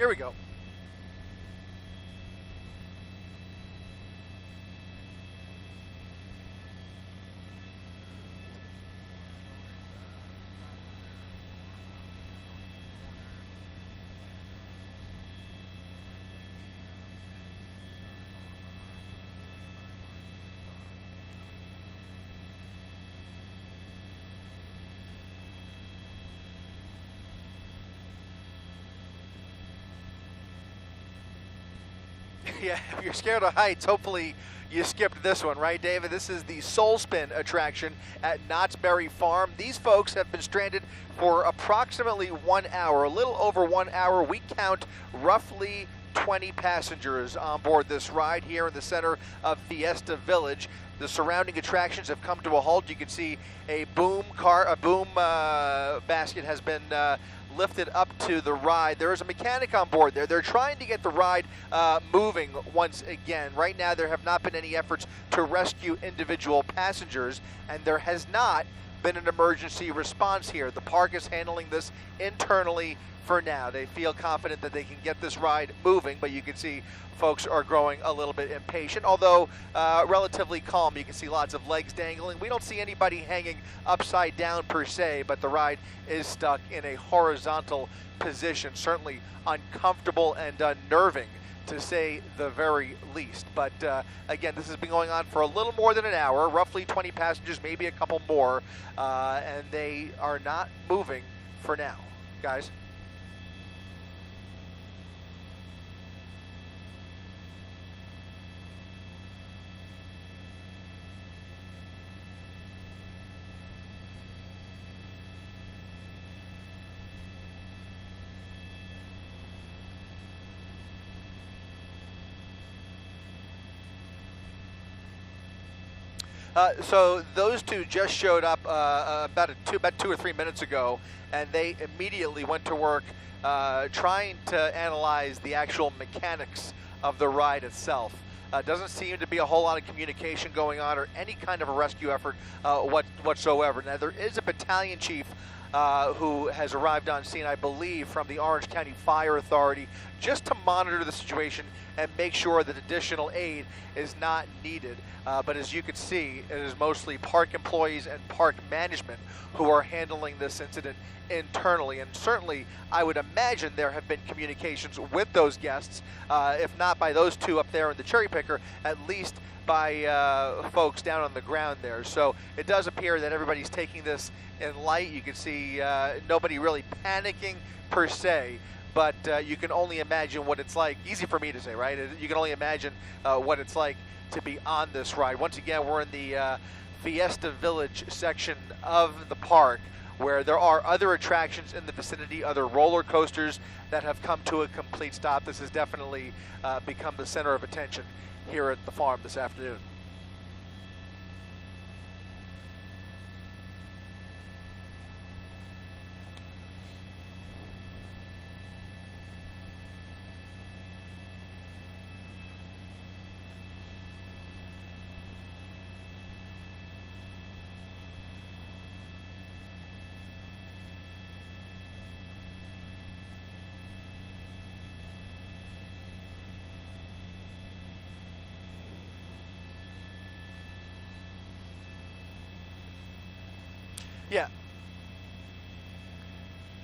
Here we go. Yeah, if you're scared of heights, hopefully you skipped this one, right, David? This is the Soul Spin attraction at Knott's Berry Farm. These folks have been stranded for approximately 1 hour, a little over 1 hour. We count roughly 20 passengers on board this ride here in the center of Fiesta Village. The surrounding attractions have come to a halt. You can see a boom basket has been lifted up to the ride. There is a mechanic on board there. They're trying to get the ride moving once again. Right now, there have not been any efforts to rescue individual passengers, and there has not been an emergency response here. The park is handling this internally for now. They feel confident that they can get this ride moving, but you can see folks are growing a little bit impatient, although relatively calm. You can see lots of legs dangling. We don't see anybody hanging upside down per se, but the ride is stuck in a horizontal position, certainly uncomfortable and unnerving, to say the very least. But again, this has been going on for a little more than an hour, roughly 20 passengers, maybe a couple more, and they are not moving for now, guys. So those two just showed up about 2 or 3 minutes ago, and they immediately went to work trying to analyze the actual mechanics of the ride itself. Doesn't seem to be a whole lot of communication going on or any kind of a rescue effort whatsoever. Now, there is a battalion chief who has arrived on scene, I believe, from the Orange County Fire Authority, just to monitor the situation and make sure that additional aid is not needed. But as you can see, it is mostly park employees and park management who are handling this incident internally. And certainly, I would imagine there have been communications with those guests, if not by those two up there in the cherry picker, at least by folks down on the ground there. So it does appear that everybody's taking this in light. You can see nobody really panicking per se, but you can only imagine what it's like. Easy for me to say, right? You can only imagine what it's like to be on this ride. Once again, we're in the Fiesta Village section of the park, where there are other attractions in the vicinity, other roller coasters that have come to a complete stop. This has definitely become the center of attention here at the farm this afternoon. Yeah.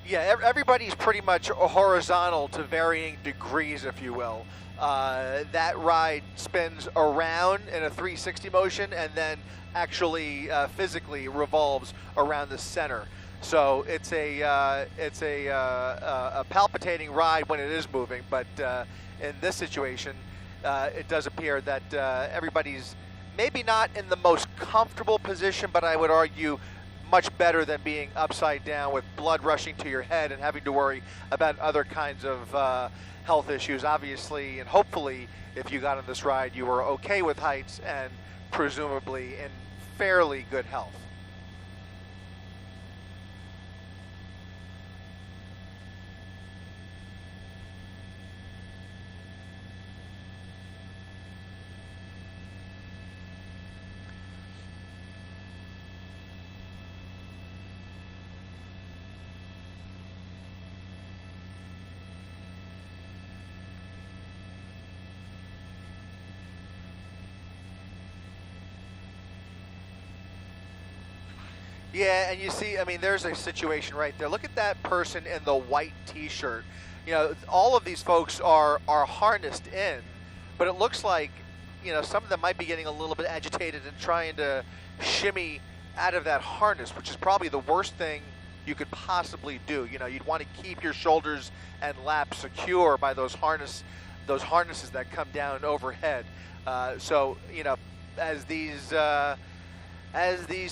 Yeah, everybody's pretty much horizontal to varying degrees, if you will. That ride spins around in a 360 motion and then actually physically revolves around the center. So it's a palpitating ride when it is moving, but in this situation, it does appear that everybody's maybe not in the most comfortable position, but I would argue much better than being upside down with blood rushing to your head and having to worry about other kinds of health issues. Obviously, and hopefully, if you got on this ride, you were okay with heights and presumably in fairly good health. Yeah, and you see, I mean, there's a situation right there. Look at that person in the white T-shirt. You know, all of these folks are harnessed in, but it looks like, you know, some of them might be getting a little bit agitated and trying to shimmy out of that harness, which is probably the worst thing you could possibly do. You know, you'd want to keep your shoulders and laps secure by those harnesses that come down overhead. So, you know, as these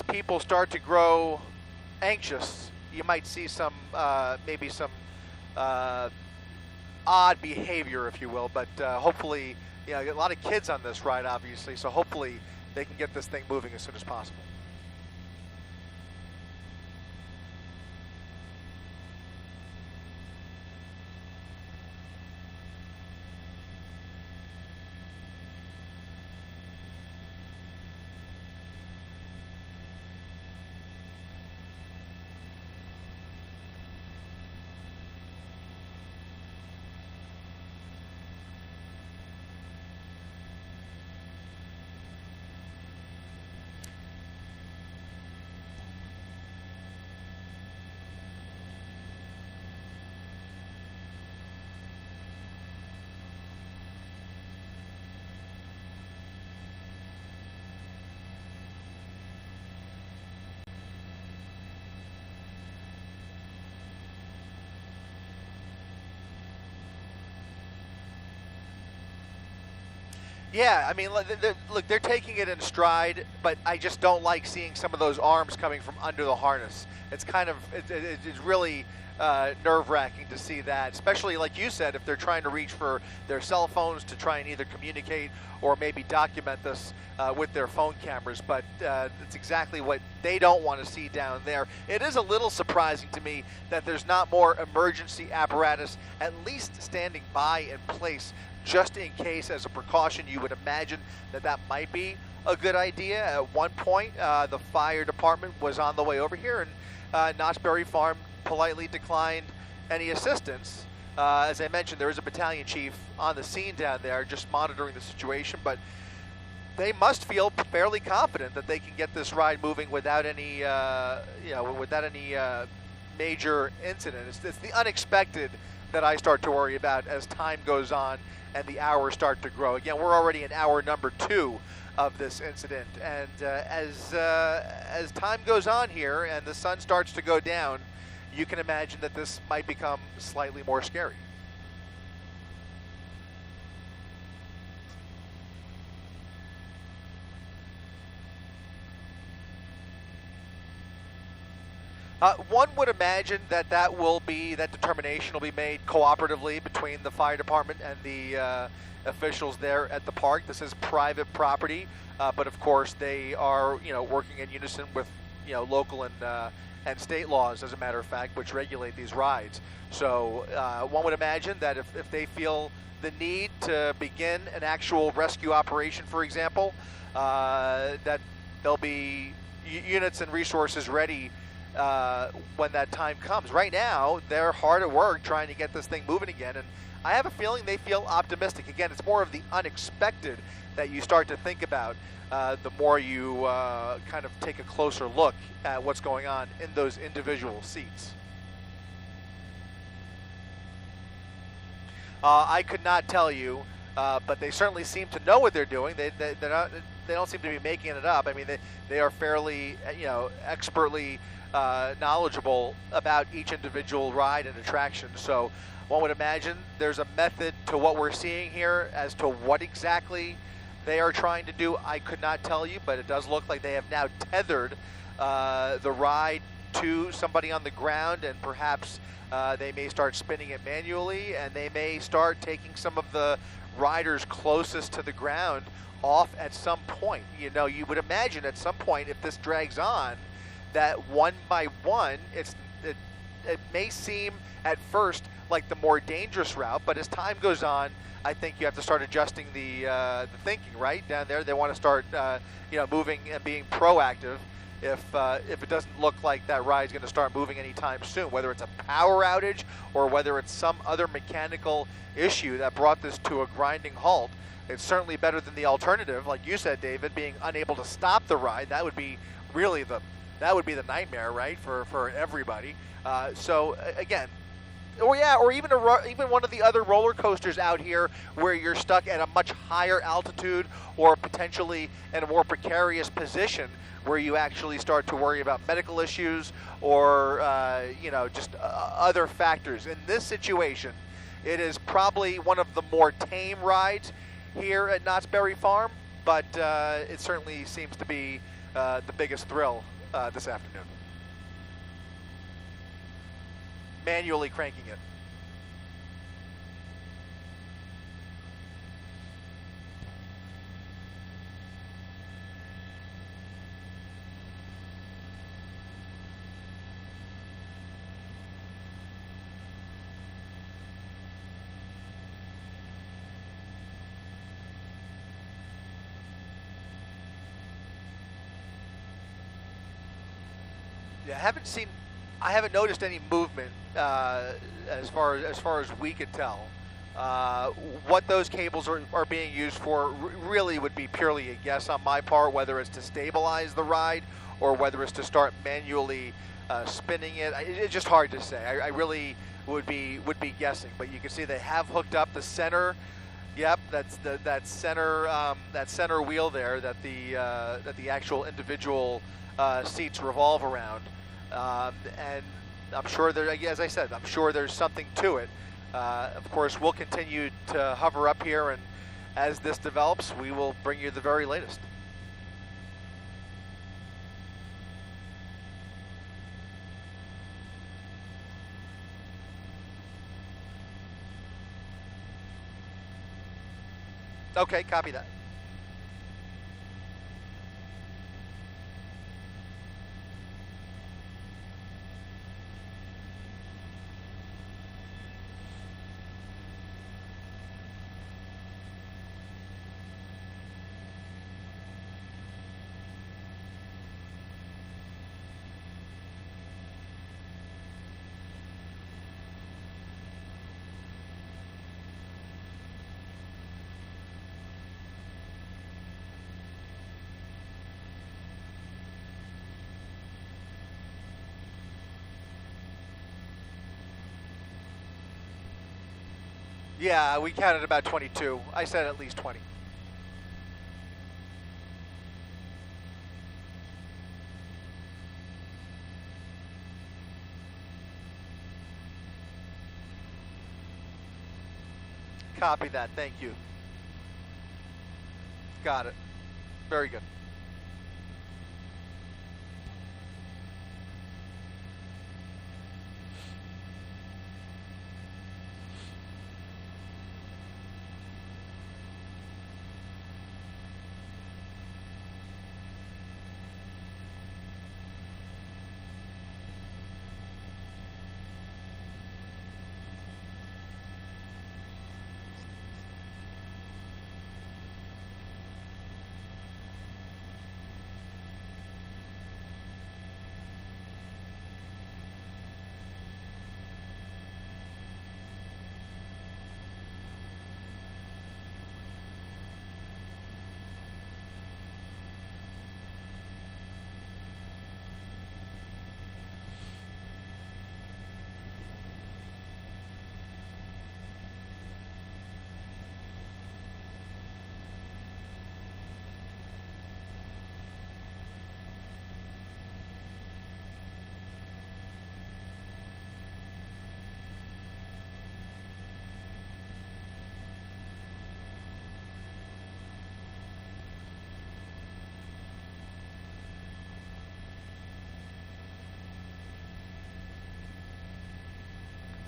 people start to grow anxious, you might see some maybe some odd behavior, if you will. But hopefully, you know, a lot of kids on this ride, obviously. So hopefully they can get this thing moving as soon as possible. Yeah, I mean, look, they're taking it in stride, but I just don't like seeing some of those arms coming from under the harness. It's kind of, it's really nerve-wracking to see that, especially like you said, if they're trying to reach for their cell phones to try and either communicate or maybe document this with their phone cameras. But it's exactly what they don't want to see down there. It is a little surprising to me that there's not more emergency apparatus at least standing by in place, just in case, as a precaution. You would imagine that that might be a good idea. At one point, the fire department was on the way over here, and Knott's Berry Farm politely declined any assistance. As I mentioned, there is a battalion chief on the scene down there just monitoring the situation, but they must feel fairly confident that they can get this ride moving without any, without any major incident. It's the unexpected that I start to worry about as time goes on and the hours start to grow. Again, we're already in hour number 2 of this incident, and as time goes on here and the sun starts to go down, you can imagine that this might become slightly more scary. One would imagine that that determination will be made cooperatively between the fire department and the officials there at the park. This is private property, but of course they are, working in unison with, local and state laws, as a matter of fact, which regulate these rides. So one would imagine that if they feel the need to begin an actual rescue operation, for example, that there'll be units and resources ready when that time comes. Right now, they're hard at work trying to get this thing moving again, and I have a feeling they feel optimistic. Again, it's more of the unexpected that you start to think about the more you kind of take a closer look at what's going on in those individual seats. I could not tell you, but they certainly seem to know what they're doing. They don't seem to be making it up. I mean, they are fairly, expertly knowledgeable about each individual ride and attraction. So one would imagine there's a method to what we're seeing here. As to what exactly they are trying to do, I could not tell you, but it does look like they have now tethered the ride to somebody on the ground, and perhaps they may start spinning it manually, and they may start taking some of the riders closest to the ground off at some point. You would imagine at some point, if this drags on, that one by one, it may seem at first like the more dangerous route, but as time goes on, I think you have to start adjusting the thinking, right? Down there, they want to start, moving and being proactive if it doesn't look like that ride's going to start moving anytime soon, whether it's a power outage or whether it's some other mechanical issue that brought this to a grinding halt. It's certainly better than the alternative, like you said, David, being unable to stop the ride. That would be really the That would be the nightmare, right, for everybody. So again, or yeah, or even even one of the other roller coasters out here where you're stuck at a much higher altitude or potentially in a more precarious position where you actually start to worry about medical issues or you know, just other factors. In this situation, it is probably one of the more tame rides here at Knott's Berry Farm, but it certainly seems to be the biggest thrill this afternoon. Manually cranking it. Yeah, I haven't noticed any movement as far as we could tell. What those cables are being used for really would be purely a guess on my part, whether it's to stabilize the ride or whether it's to start manually spinning it. It's just hard to say. I really would be guessing, but you can see they have hooked up the center. Yep, that's that center wheel there that the actual individual seats revolve around. And I'm sure there, as I said, I'm sure there's something to it. Of course, we'll continue to hover up here, and as this develops, we will bring you the very latest. Okay, copy that. Yeah, we counted about 22. I said at least 20. Copy that, thank you. Got it. Very good.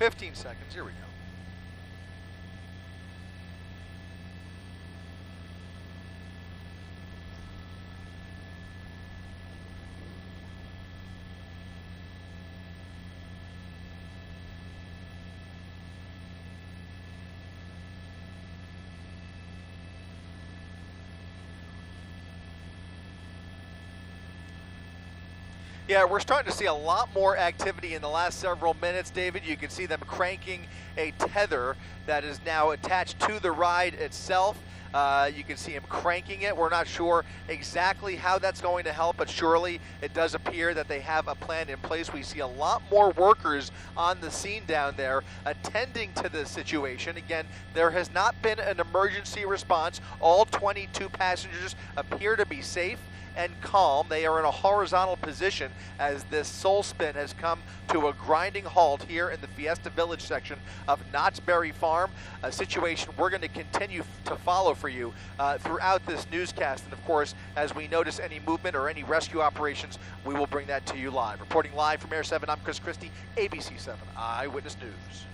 $15 seconds, here we go. Yeah, we're starting to see a lot more activity in the last several minutes, David. You can see them cranking a tether that is now attached to the ride itself. You can see him cranking it. We're not sure exactly how that's going to help, but surely it does appear that they have a plan in place. We see a lot more workers on the scene down there attending to this situation. Again, there has not been an emergency response. All 22 passengers appear to be safe and calm. They are in a horizontal position as this soul spin has come to a grinding halt here in the Fiesta Village section of Knott's Berry Farm, a situation we're going to continue to follow for you throughout this newscast. And of course, as we notice any movement or any rescue operations, we will bring that to you live. Reporting live from Air 7, I'm Chris Christie, ABC 7 Eyewitness News.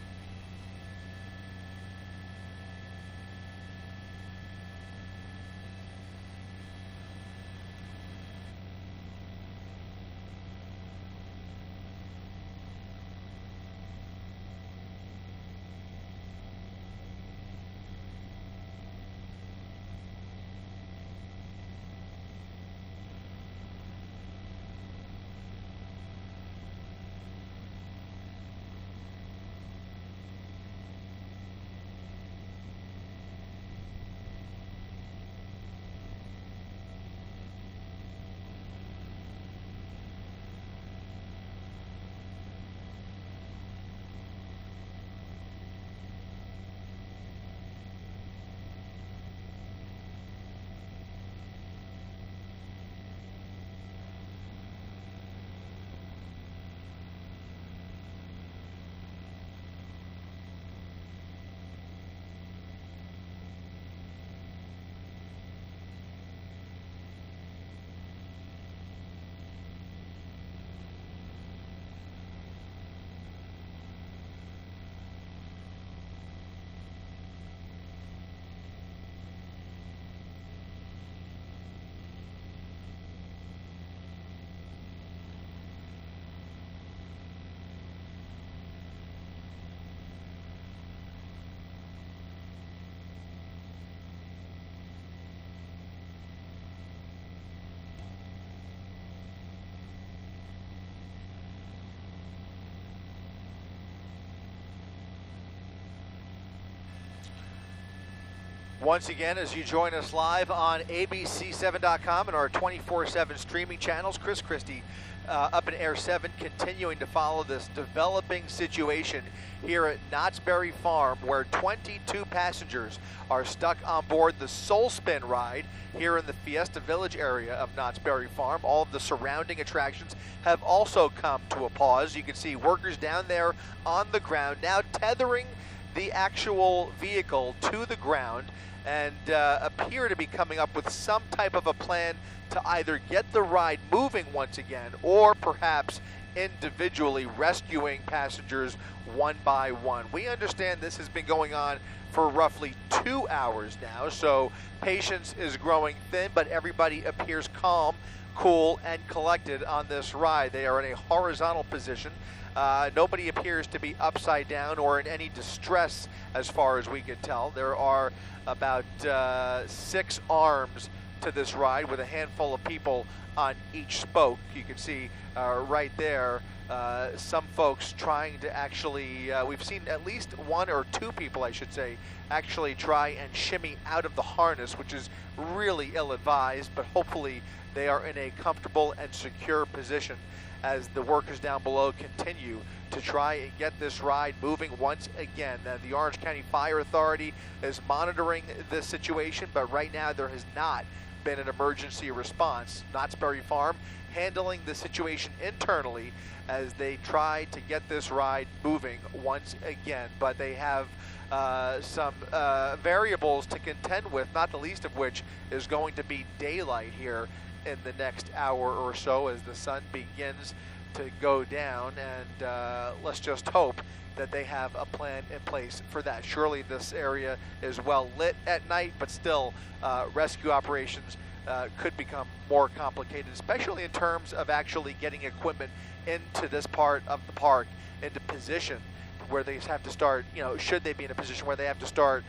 Once again, as you join us live on ABC7.com and our 24/7 streaming channels, Chris Christie up in Air 7, continuing to follow this developing situation here at Knott's Berry Farm, where 22 passengers are stuck on board the Soul Spin ride here in the Fiesta Village area of Knott's Berry Farm. All of the surrounding attractions have also come to a pause. You can see workers down there on the ground now tethering the actual vehicle to the ground and appear to be coming up with some type of a plan to either get the ride moving once again or perhaps individually rescuing passengers one by one. We understand this has been going on for roughly 2 hours now, so patience is growing thin, but everybody appears calm, cool, and collected on this ride. They are in a horizontal position. Nobody appears to be upside down or in any distress as far as we can tell. There are about 6 arms to this ride with a handful of people on each spoke. You can see right there some folks trying to actually, we've seen at least 1 or 2 people, I should say, actually try and shimmy out of the harness, which is really ill-advised, but hopefully they are in a comfortable and secure position as the workers down below continue to try and get this ride moving once again. Now, the Orange County Fire Authority is monitoring this situation, but right now there has not been an emergency response. Knott's Berry Farm handling the situation internally as they try to get this ride moving once again, but they have some variables to contend with, not the least of which is going to be daylight here in the next hour or so as the sun begins to go down, and let's just hope that they have a plan in place for that. Surely this area is well lit at night, but still rescue operations could become more complicated, especially in terms of actually getting equipment into this part of the park into position where they have to start, you know, should they be in a position where they have to start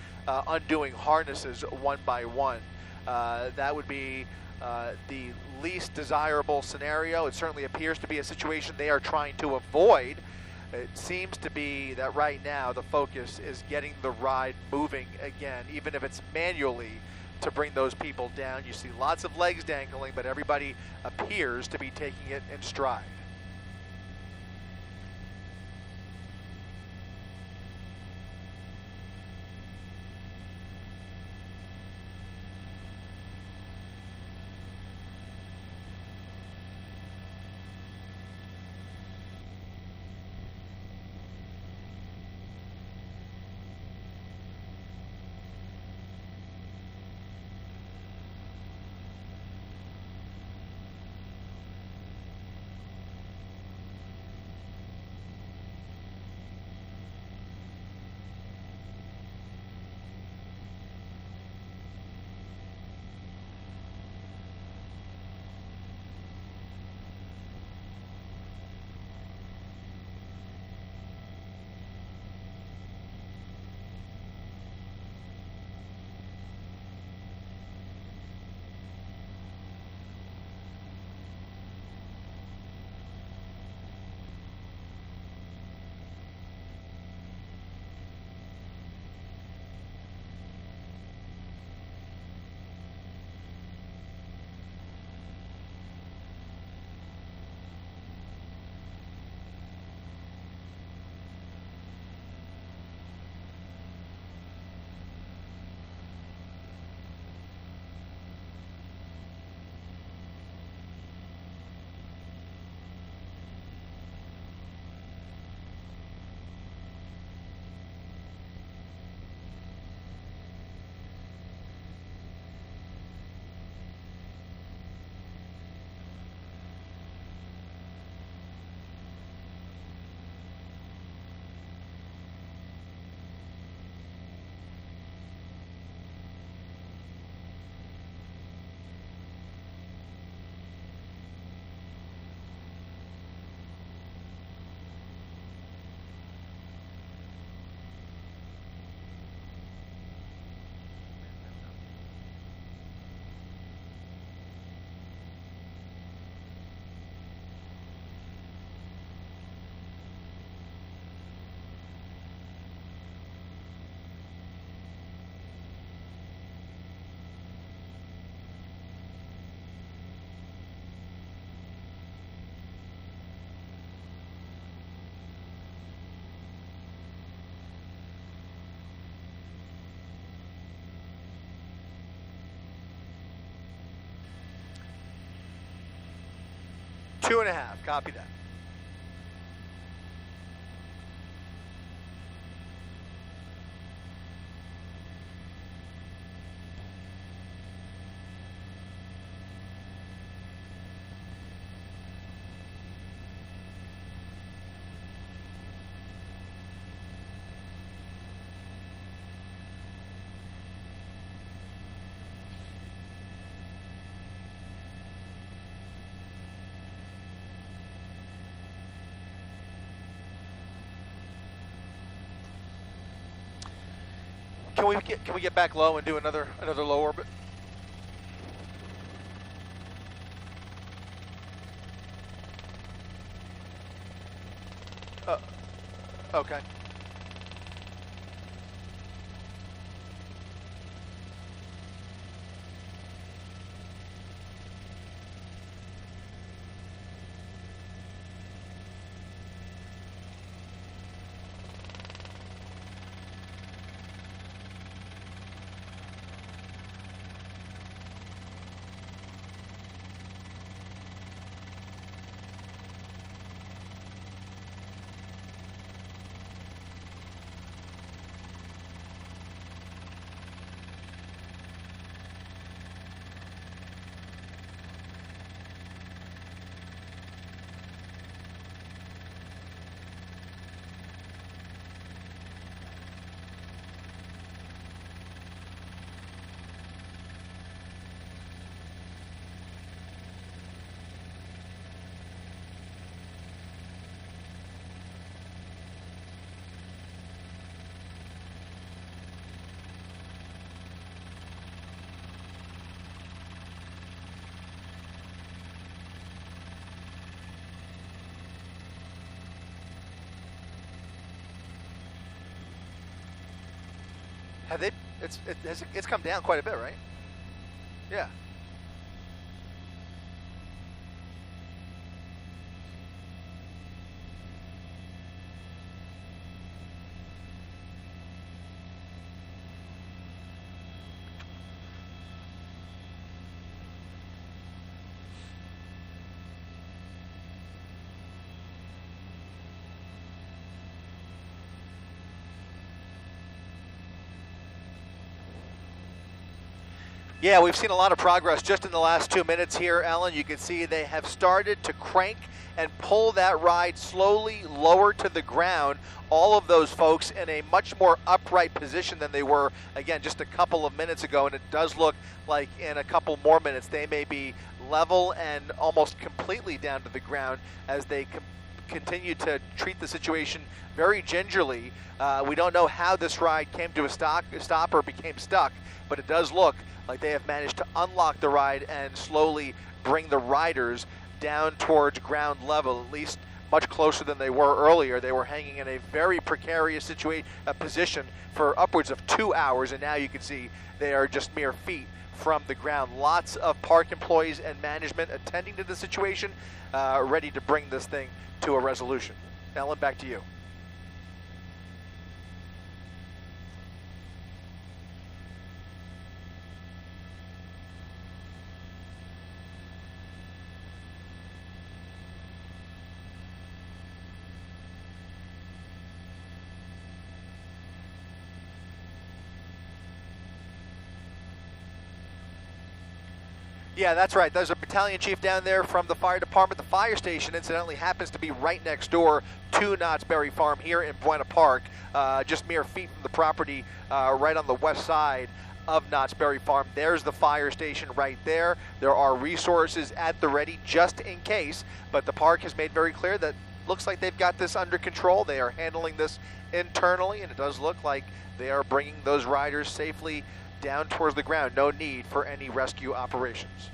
undoing harnesses one by one. That would be the least desirable scenario. It certainly appears to be a situation they are trying to avoid. It seems to be that right now the focus is getting the ride moving again, even if it's manually, to bring those people down. You see lots of legs dangling, but everybody appears to be taking it in stride. Two and a half, copy that. Can we get back low and do another low orbit? Okay. Have they? It's come down quite a bit, right? Yeah. Yeah, we've seen a lot of progress just in the last 2 minutes here, Ellen. You can see they have started to crank and pull that ride slowly lower to the ground. All of those folks in a much more upright position than they were, again, just a couple of minutes ago. And it does look like in a couple more minutes they may be level and almost completely down to the ground as they continue to treat the situation very gingerly. We don't know how this ride came to a stop or became stuck, but it does look like they have managed to unlock the ride and slowly bring the riders down towards ground level, at least much closer than they were earlier. They were hanging in a very precarious position for upwards of 2 hours, and now you can see they are just mere feet from the ground. Lots of park employees and management attending to the situation, ready to bring this thing to a resolution. Ellen, back to you. Yeah, that's right. There's a battalion chief down there from the fire department. The fire station, incidentally, happens to be right next door to Knott's Berry Farm here in Buena Park, just mere feet from the property, right on the west side of Knott's Berry Farm. There's the fire station right there. There are resources at the ready just in case, but the park has made very clear that looks like they've got this under control. They are handling this internally, and it does look like they are bringing those riders safely down towards the ground. No need for any rescue operations.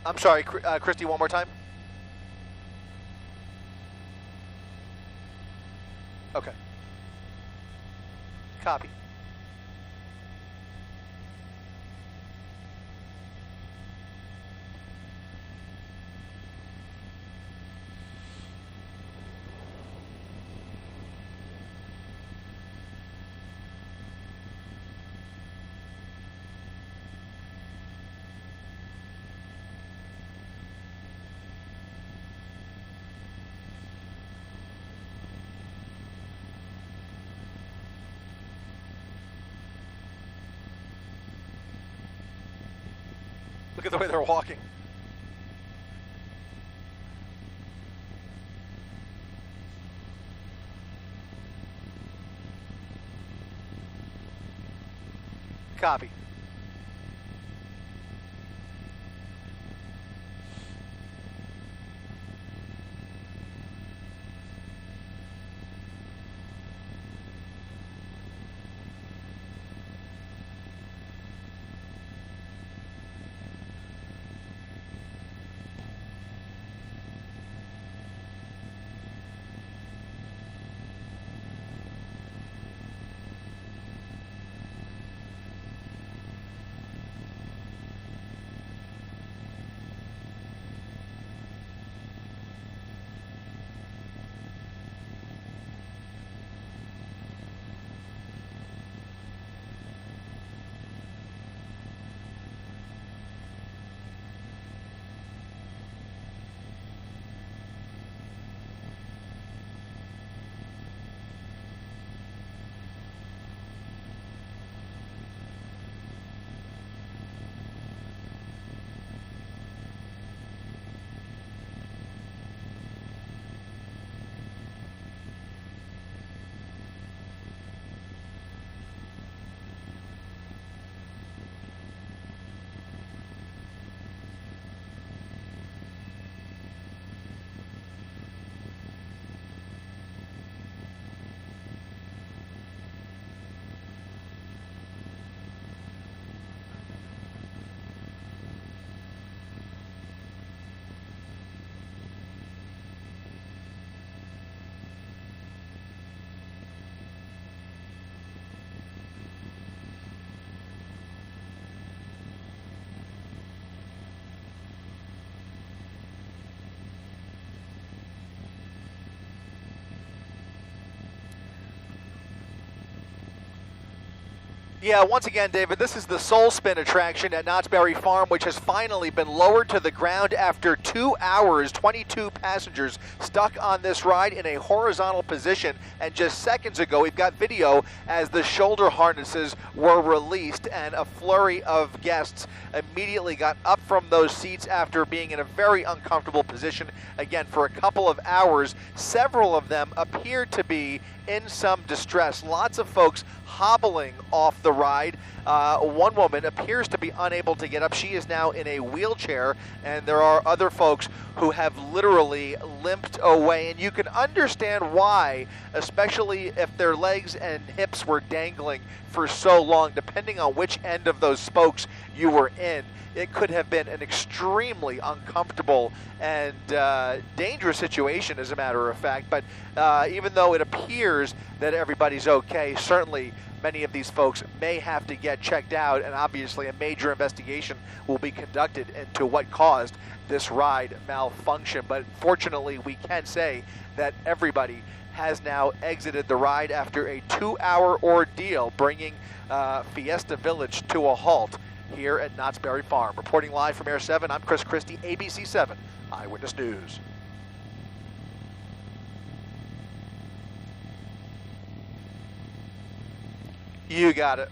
I'm sorry, Christy, one more time. Okay. Copy. Look at the way they're walking. Copy. Yeah, once again, David, this is the Soul Spin attraction at Knott's Berry Farm, which has finally been lowered to the ground after 2 hours. 22 passengers stuck on this ride in a horizontal position. And just seconds ago, we've got video as the shoulder harnesses were released, and a flurry of guests immediately got up from those seats after being in a very uncomfortable position, again, for a couple of hours. Several of them appear to be in some distress. Lots of folks hobbling off the ride. One woman appears to be unable to get up. She is now in a wheelchair, and there are other folks who have literally limped away. And you can understand why, especially if their legs and hips were dangling for so long, depending on which end of those spokes you were in. It could have been an extremely uncomfortable and dangerous situation, as a matter of fact. But even though it appears that everybody's okay, certainly many of these folks may have to get checked out, and obviously a major investigation will be conducted into what caused this ride malfunction. But fortunately, we can say that everybody has now exited the ride after a 2-hour ordeal, bringing Fiesta Village to a halt here at Knott's Berry Farm. Reporting live from Air 7, I'm Chris Christie, ABC 7 Eyewitness News. You got it.